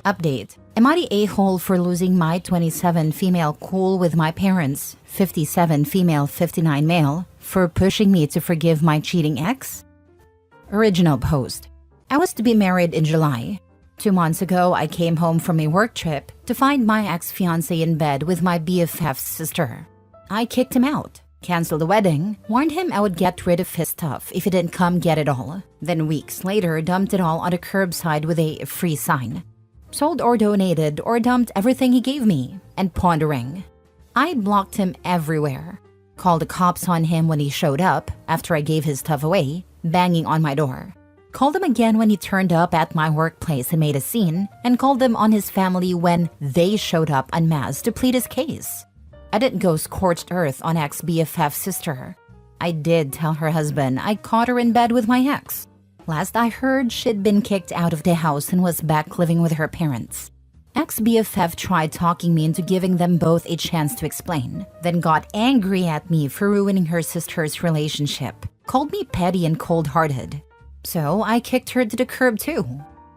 Update. Am I the a-hole for losing my 27 female cool with my parents, 57 female 59 male, for pushing me to forgive my cheating ex? Original post. I was to be married in July. 2 months ago, I came home from a work trip to find my ex-fiancé in bed with my BFF's sister. I kicked him out, canceled the wedding, warned him I would get rid of his stuff if he didn't come get it all, then weeks later dumped it all on a curbside with a free sign. Sold or donated or dumped everything he gave me, and pawned a ring. I blocked him everywhere. Called the cops on him when he showed up after I gave his stuff away, banging on my door. Called him again when he turned up at my workplace and made a scene, and called them on his family when they showed up en masse to plead his case. I didn't go scorched earth on ex-BFF's sister. I did tell her husband I caught her in bed with my ex. Last I heard, she'd been kicked out of the house and was back living with her parents. Ex-BFF tried talking me into giving them both a chance to explain, then got angry at me for ruining her sister's relationship, called me petty and cold-hearted. So I kicked her to the curb too.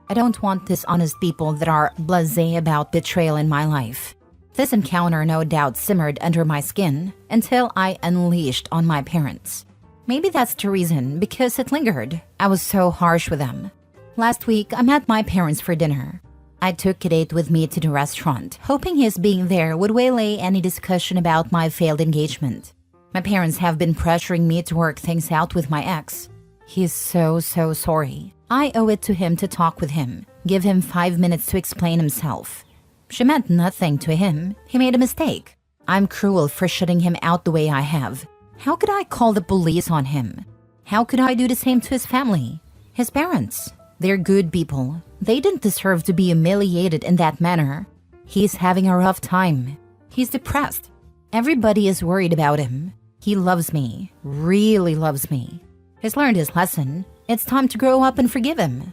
I don't want dishonest people that are blasé about betrayal in my life. This encounter no doubt simmered under my skin until I unleashed on my parents. Maybe that's the reason, because it lingered. I was so harsh with them. Last week, I met my parents for dinner. I took a date with me to the restaurant, hoping his being there would waylay any discussion about my failed engagement. My parents have been pressuring me to work things out with my ex. He's so sorry. I owe it to him to talk with him, give him 5 minutes to explain himself. She meant nothing to him. He made a mistake. I'm cruel for shutting him out the way I have. How could I call the police on him? How could I do the same to his family? His parents? They're good people. They didn't deserve to be humiliated in that manner. He's having a rough time. He's depressed. Everybody is worried about him. He loves me, really loves me. He's learned his lesson. It's time to grow up and forgive him.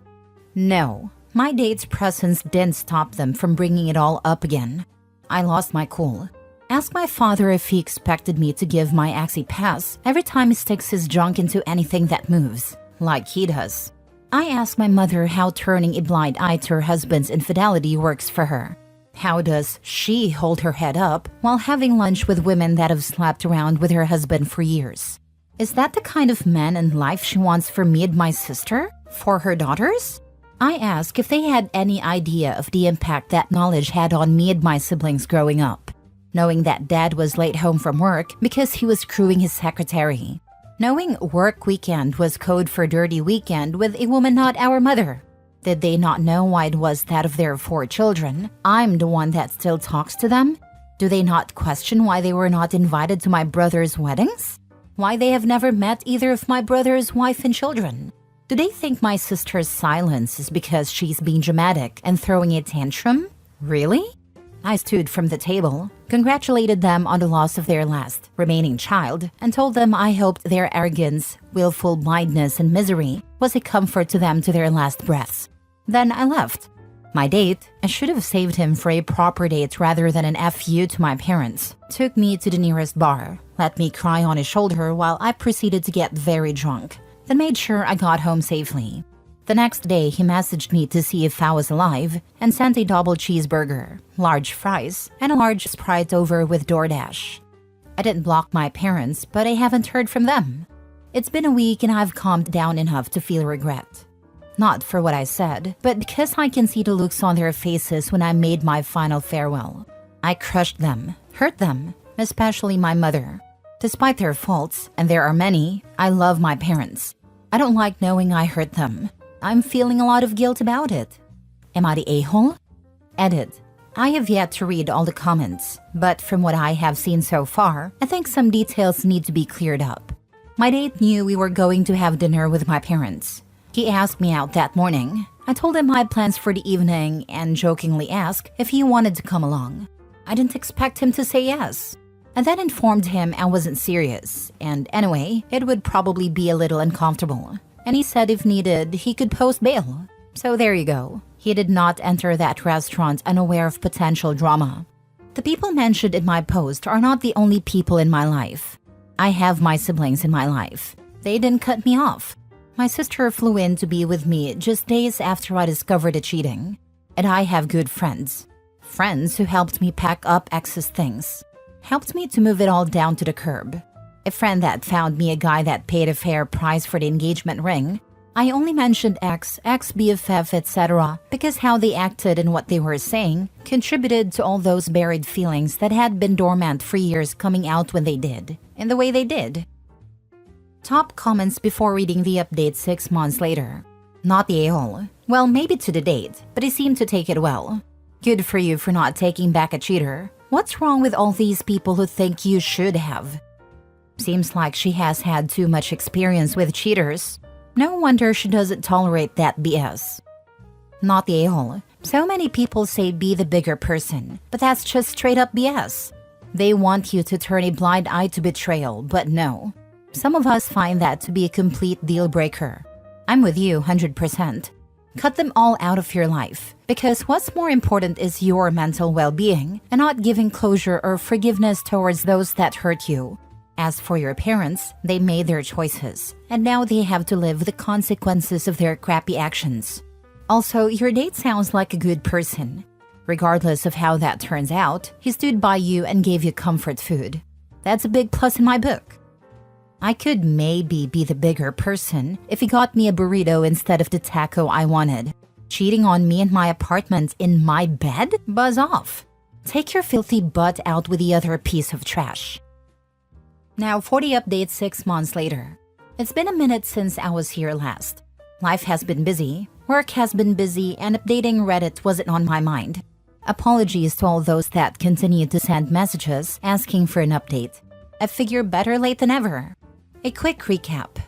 No, my date's presence didn't stop them from bringing it all up again. I lost my cool. Asked my father if he expected me to give my ex a pass every time he sticks his junk into anything that moves, like he does. I asked my mother how turning a blind eye to her husband's infidelity works for her. How does she hold her head up while having lunch with women that have slept around with her husband for years? Is that the kind of man and life she wants for me and my sister? For her daughters? I asked if they had any idea of the impact that knowledge had on me and my siblings growing up. Knowing that dad was late home from work because he was crewing his secretary. Knowing work weekend was code for dirty weekend with a woman not our mother. Did they not know why it was that of their 4 children, I'm the one that still talks to them? Do they not question why they were not invited to my brother's weddings? Why they have never met either of my brother's wife and children? Do they think my sister's silence is because she's being dramatic and throwing a tantrum? Really? I stood from the table, congratulated them on the loss of their last remaining child, and told them I hoped their arrogance, willful blindness, and misery was a comfort to them to their last breaths. Then I left. My date, I should have saved him for a proper date rather than an FU to my parents, took me to the nearest bar, let me cry on his shoulder while I proceeded to get very drunk, then made sure I got home safely. The next day, he messaged me to see if I was alive and sent a double cheeseburger, large fries, and a large Sprite over with DoorDash. I didn't block my parents, but I haven't heard from them. It's been a week and I've calmed down enough to feel regret. Not for what I said, but because I can see the looks on their faces when I made my final farewell. I crushed them, hurt them, especially my mother. Despite their faults, and there are many, I love my parents. I don't like knowing I hurt them. I'm feeling a lot of guilt about it. Am I the a-hole? Edit. I have yet to read all the comments, but from what I have seen so far, I think some details need to be cleared up. My date knew we were going to have dinner with my parents. He asked me out that morning. I told him I had plans for the evening and jokingly asked if he wanted to come along. I didn't expect him to say yes. I then informed him I wasn't serious, and anyway, it would probably be a little uncomfortable. And he said if needed, he could post bail. So there you go. He did not enter that restaurant unaware of potential drama. The people mentioned in my post are not the only people in my life. I have my siblings in my life. They didn't cut me off. My sister flew in to be with me just days after I discovered the cheating. And I have good friends. Friends who helped me pack up ex's things. Helped me to move it all down to the curb. A friend that found me a guy that paid a fair price for the engagement ring. I only mentioned ex-BFF, etc. because how they acted and what they were saying contributed to all those buried feelings that had been dormant for years coming out when they did, in the way they did. Top comments before reading the update 6 months later. Not the a-hole. Well, maybe to the date, but he seemed to take it well. Good for you for not taking back a cheater. What's wrong with all these people who think you should have? Seems like she has had too much experience with cheaters. No wonder she doesn't tolerate that BS. Not the a-hole. So many people say be the bigger person, but that's just straight up BS. They want you to turn a blind eye to betrayal, but no. Some of us find that to be a complete deal breaker. I'm with you 100%. Cut them all out of your life, because what's more important is your mental well-being and not giving closure or forgiveness towards those that hurt you. As for your parents, they made their choices, and now they have to live with the consequences of their crappy actions. Also, your date sounds like a good person. Regardless of how that turns out, he stood by you and gave you comfort food. That's a big plus in my book. I could maybe be the bigger person if he got me a burrito instead of the taco I wanted. Cheating on me in my apartment in my bed? Buzz off. Take your filthy butt out with the other piece of trash. Now 40 updates 6 months later. It's been a minute since I was here last. Life has been busy, work has been busy, and updating Reddit wasn't on my mind. Apologies to all those that continue to send messages asking for an update. I figure better late than ever. A quick recap.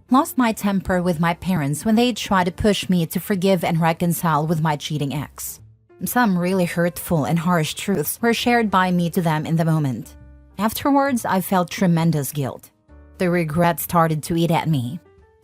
Lost my temper with my parents when they tried to push me to forgive and reconcile with my cheating ex. Some really hurtful and harsh truths were shared by me to them in the moment. Afterwards, I felt tremendous guilt. The regret started to eat at me.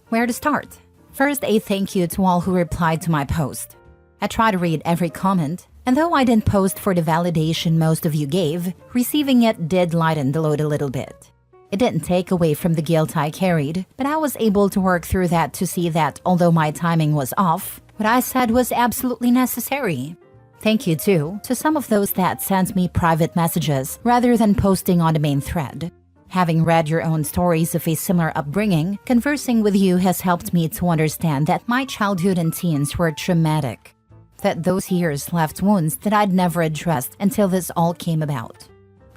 Where to start? First, a thank you to all who replied to my post. I try to read every comment, and though I didn't post for the validation most of you gave, receiving it did lighten the load a little bit. It didn't take away from the guilt I carried, but I was able to work through that to see that although my timing was off, what I said was absolutely necessary. Thank you, too, to some of those that sent me private messages rather than posting on the main thread. Having read your own stories of a similar upbringing, conversing with you has helped me to understand that my childhood and teens were traumatic. That those years left wounds that I'd never addressed until this all came about.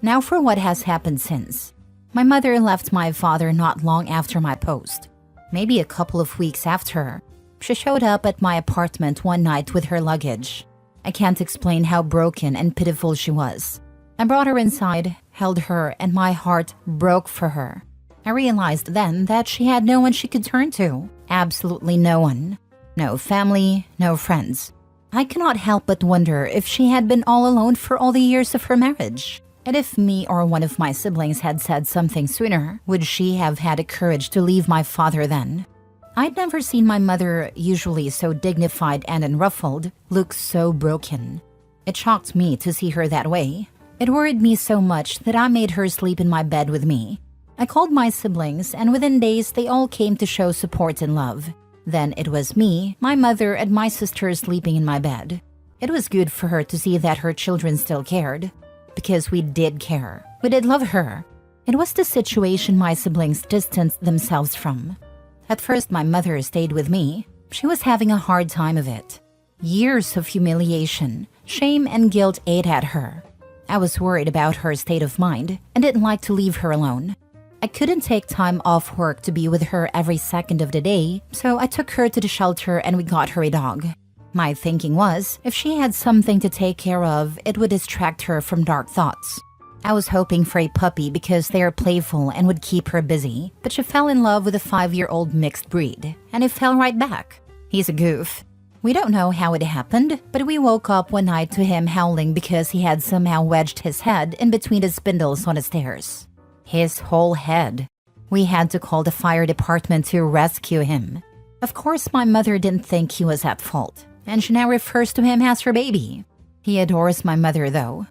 Now for what has happened since. My mother left my father not long after my post. Maybe a couple of weeks after. She showed up at my apartment one night with her luggage. I can't explain how broken and pitiful she was. I brought her inside, held her, and my heart broke for her. I realized then that she had no one she could turn to. Absolutely no one. No family, no friends. I cannot help but wonder if she had been all alone for all the years of her marriage. And if me or one of my siblings had said something sooner, would she have had the courage to leave my father then? I'd never seen my mother, usually so dignified and unruffled, look so broken. It shocked me to see her that way. It worried me so much that I made her sleep in my bed with me. I called my siblings, and within days they all came to show support and love. Then it was me, my mother, and my sister sleeping in my bed. It was good for her to see that her children still cared. Because we did care. We did love her. It was the situation my siblings distanced themselves from. At first, my mother stayed with me. She was having a hard time of it. Years of humiliation, shame, and guilt ate at her. I was worried about her state of mind and didn't like to leave her alone. I couldn't take time off work to be with her every second of the day, so I took her to the shelter and we got her a dog. My thinking was, if she had something to take care of, it would distract her from dark thoughts. I was hoping for a puppy because they are playful and would keep her busy, but she fell in love with a 5-year-old mixed breed, and it fell right back. He's a goof. We don't know how it happened, but we woke up one night to him howling because he had somehow wedged his head in between the spindles on the stairs. His whole head. We had to call the fire department to rescue him. Of course, my mother didn't think he was at fault, and she now refers to him as her baby. He adores my mother, though.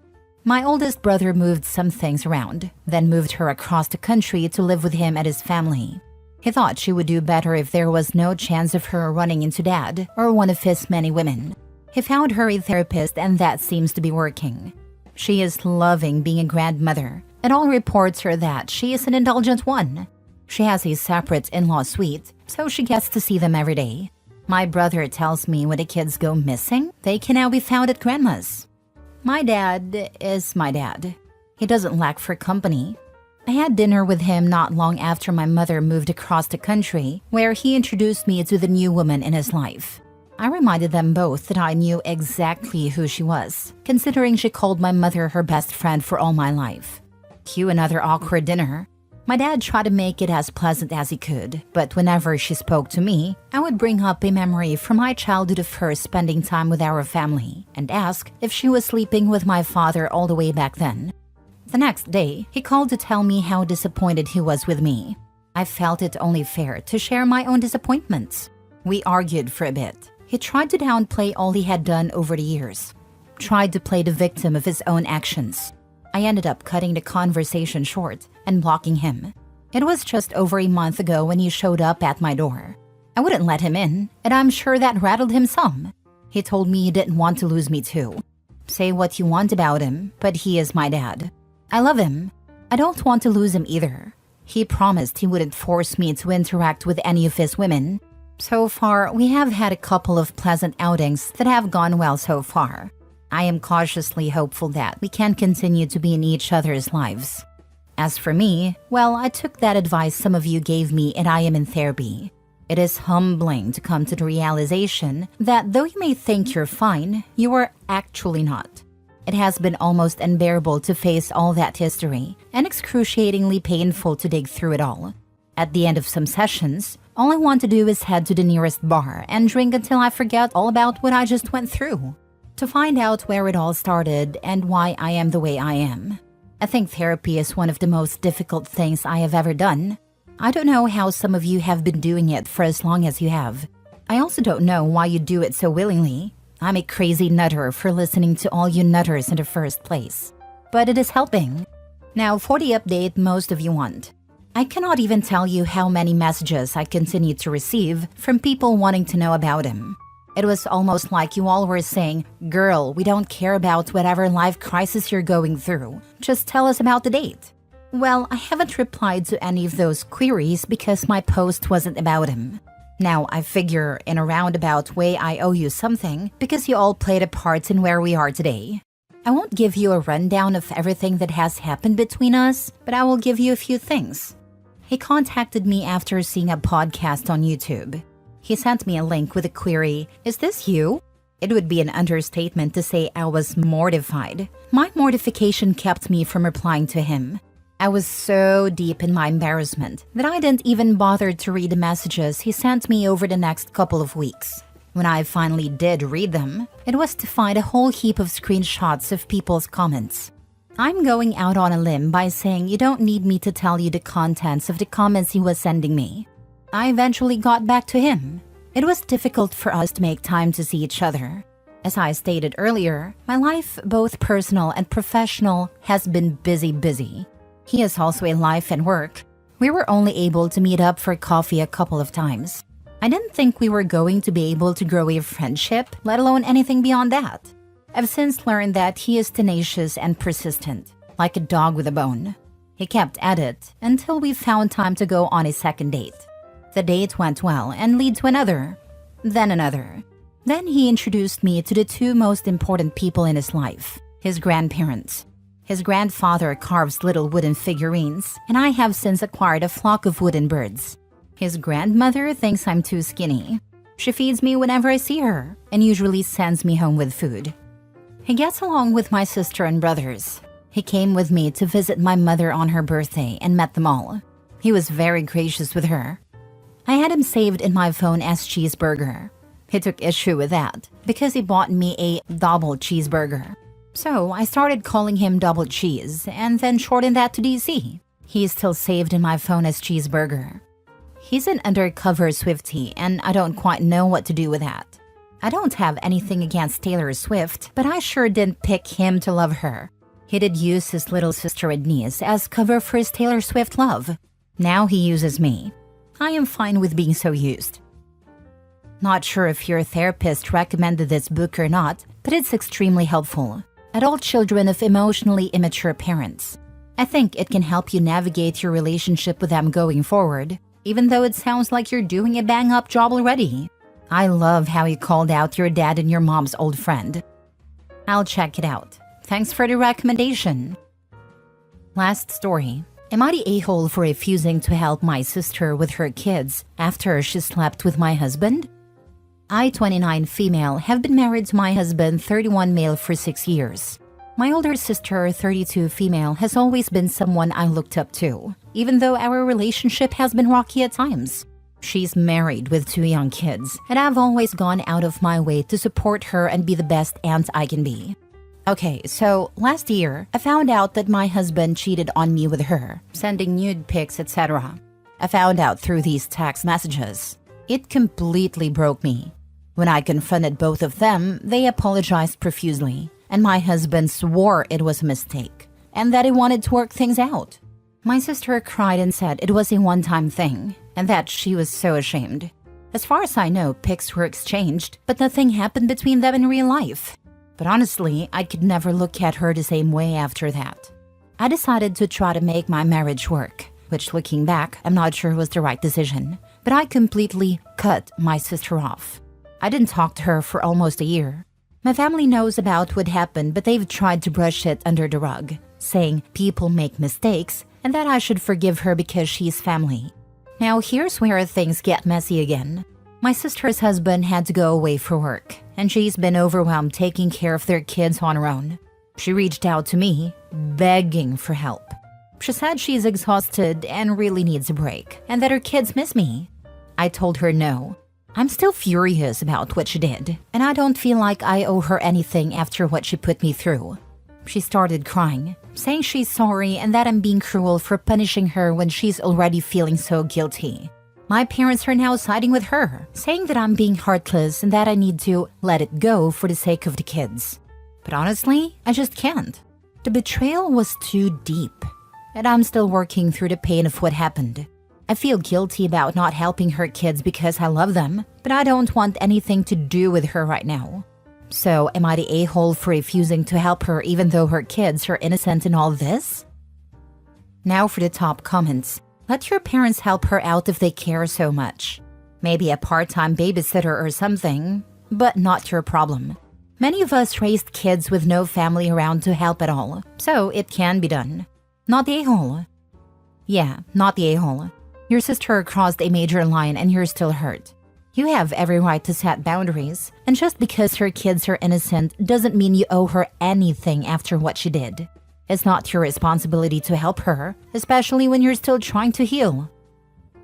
My oldest brother moved some things around, then moved her across the country to live with him and his family. He thought she would do better if there was no chance of her running into Dad or one of his many women. He found her a therapist and that seems to be working. She is loving being a grandmother, and all reports are that she is an indulgent one. She has a separate in-law suite, so she gets to see them every day. My brother tells me when the kids go missing, they can now be found at grandma's. My dad is my dad. He doesn't lack for company. I had dinner with him not long after my mother moved across the country, where he introduced me to the new woman in his life. I reminded them both that I knew exactly who she was, considering she called my mother her best friend for all my life. Cue another awkward dinner. My dad tried to make it as pleasant as he could, but whenever she spoke to me, I would bring up a memory from my childhood of her spending time with our family and ask if she was sleeping with my father all the way back then. The next day, he called to tell me how disappointed he was with me. I felt it only fair to share my own disappointments. We argued for a bit. He tried to downplay all he had done over the years, tried to play the victim of his own actions. I ended up cutting the conversation short and blocking him. It was just over a month ago when he showed up at my door. I wouldn't let him in, and I'm sure that rattled him some. He told me he didn't want to lose me too. Say what you want about him, but he is my dad. I love him. I don't want to lose him either. He promised he wouldn't force me to interact with any of his women. So far, we have had a couple of pleasant outings that have gone well so far. I am cautiously hopeful that we can continue to be in each other's lives. As for me, well, I took that advice some of you gave me and I am in therapy. It is humbling to come to the realization that though you may think you're fine, you are actually not. It has been almost unbearable to face all that history and excruciatingly painful to dig through it all. At the end of some sessions, all I want to do is head to the nearest bar and drink until I forget all about what I just went through, to find out where it all started and why I am the way I am. I think therapy is one of the most difficult things I have ever done. I don't know how some of you have been doing it for as long as you have. I also don't know why you do it so willingly. I'm a crazy nutter for listening to all you nutters in the first place. But it is helping. Now for the update most of you want. I cannot even tell you how many messages I continue to receive from people wanting to know about him. It was almost like you all were saying, "Girl, we don't care about whatever life crisis you're going through. Just tell us about the date." Well, I haven't replied to any of those queries because my post wasn't about him. Now, I figure in a roundabout way I owe you something because you all played a part in where we are today. I won't give you a rundown of everything that has happened between us, but I will give you a few things. He contacted me after seeing a podcast on YouTube. He sent me a link with a query, "Is this you?" It would be an understatement to say I was mortified. My mortification kept me from replying to him. I was so deep in my embarrassment that I didn't even bother to read the messages he sent me over the next couple of weeks. When I finally did read them, it was to find a whole heap of screenshots of people's comments. I'm going out on a limb by saying you don't need me to tell you the contents of the comments he was sending me. I eventually got back to him. It was difficult for us to make time to see each other. As I stated earlier, my life, both personal and professional, has been busy. He is also a life and work. We were only able to meet up for coffee a couple of times. I didn't think we were going to be able to grow a friendship, let alone anything beyond that. I've since learned that he is tenacious and persistent, like a dog with a bone. He kept at it until we found time to go on a second date. The date went well and led to another, then another. Then he introduced me to the two most important people in his life, his grandparents. His grandfather carves little wooden figurines, and I have since acquired a flock of wooden birds. His grandmother thinks I'm too skinny. She feeds me whenever I see her, and usually sends me home with food. He gets along with my sister and brothers. He came with me to visit my mother on her birthday and met them all. He was very gracious with her. I had him saved in my phone as Cheeseburger. He took issue with that because he bought me a double cheeseburger. So I started calling him Double Cheese and then shortened that to DC. He is still saved in my phone as Cheeseburger. He's an undercover Swiftie and I don't quite know what to do with that. I don't have anything against Taylor Swift, but I sure didn't pick him to love her. He did use his little sister and niece as cover for his Taylor Swift love. Now he uses me. I am fine with being so used. Not sure if your therapist recommended this book or not, but it's extremely helpful. Adult children of emotionally immature parents. I think it can help you navigate your relationship with them going forward, even though it sounds like you're doing a bang-up job already. I love how you called out your dad and your mom's old friend. I'll check it out. Thanks for the recommendation. Last story. Am I the a-hole for refusing to help my sister with her kids after she slept with my husband? I, 29 female, have been married to my husband, 31 male, for 6 years. My older sister, 32 female, has always been someone I looked up to, even though our relationship has been rocky at times. She's married with 2 young kids, and I've always gone out of my way to support her and be the best aunt I can be. Okay, so last year, I found out that my husband cheated on me with her, sending nude pics, etc. I found out through these text messages. It completely broke me. When I confronted both of them, they apologized profusely, and my husband swore it was a mistake, and that he wanted to work things out. My sister cried and said it was a one-time thing, and that she was so ashamed. As far as I know, pics were exchanged, but nothing happened between them in real life. But honestly, I could never look at her the same way after that. I decided to try to make my marriage work, which looking back, I'm not sure was the right decision. But I completely cut my sister off. I didn't talk to her for almost a year. My family knows about what happened, but they've tried to brush it under the rug, saying people make mistakes and that I should forgive her because she's family. Now here's where things get messy again. My sister's husband had to go away for work, and she's been overwhelmed taking care of their kids on her own. She reached out to me, begging for help. She said she's exhausted and really needs a break, and that her kids miss me. I told her no. I'm still furious about what she did, and I don't feel like I owe her anything after what she put me through. She started crying, saying she's sorry and that I'm being cruel for punishing her when she's already feeling so guilty. My parents are now siding with her, saying that I'm being heartless and that I need to let it go for the sake of the kids. But honestly, I just can't. The betrayal was too deep, and I'm still working through the pain of what happened. I feel guilty about not helping her kids because I love them, but I don't want anything to do with her right now. So, am I the a-hole for refusing to help her even though her kids are innocent in all this? Now for the top comments. Let your parents help her out if they care so much. Maybe a part-time babysitter or something, but not your problem. Many of us raised kids with no family around to help at all, so it can be done. Not the a-hole. Yeah, not the a-hole. Your sister crossed a major line and you're still hurt. You have every right to set boundaries, and just because her kids are innocent doesn't mean you owe her anything after what she did. It's not your responsibility to help her, especially when you're still trying to heal.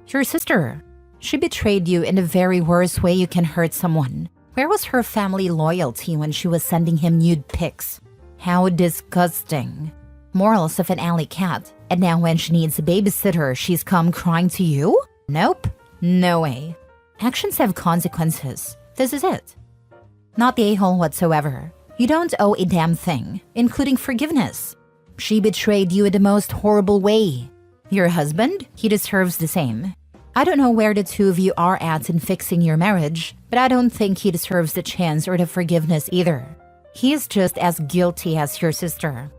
Your sister. She betrayed you in the very worst way you can hurt someone. Where was her family loyalty when she was sending him nude pics? How disgusting. Morals of an alley cat. And now when she needs a babysitter, she's come crying to you? Nope. No way. Actions have consequences. This is it. Not the a-hole whatsoever. You don't owe a damn thing, including forgiveness. She betrayed you in the most horrible way. Your husband? He deserves the same. I don't know where the two of you are at in fixing your marriage, but I don't think he deserves the chance or the forgiveness either. He is just as guilty as your sister.